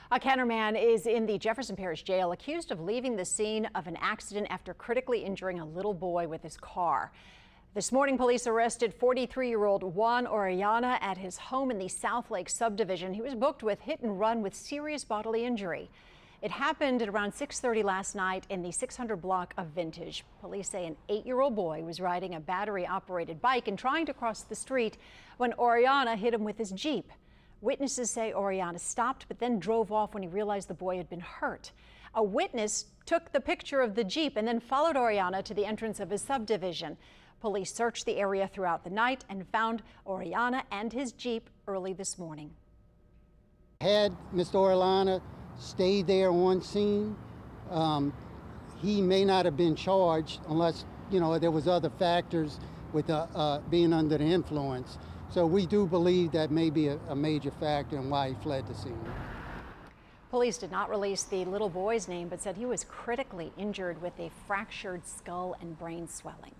A Kenner man is in the Jefferson Parish Jail accused of leaving the scene of an accident after critically injuring a little boy with his car. This morning, police arrested 43-year-old Juan Orellana at his home in the South Lake subdivision. He was booked with hit and run with serious bodily injury. It happened at around 6:30 last night in the 600 block of Vintage. Police say an 8-year-old boy was riding a battery-operated bike and trying to cross the street when Orellana hit him with his Jeep. Witnesses say Orellana stopped but then drove off when he realized the boy had been hurt. A witness took the picture of the Jeep and then followed Orellana to the entrance of his subdivision. Police searched the area throughout the night and found Orellana and his Jeep early this morning. Had Mr. Orellana stayed there on scene, he may not have been charged unless, there was other factors with being under the influence. So we do believe that may be a major factor in why he fled the scene. Police did not release the little boy's name, but said he was critically injured with a fractured skull and brain swelling.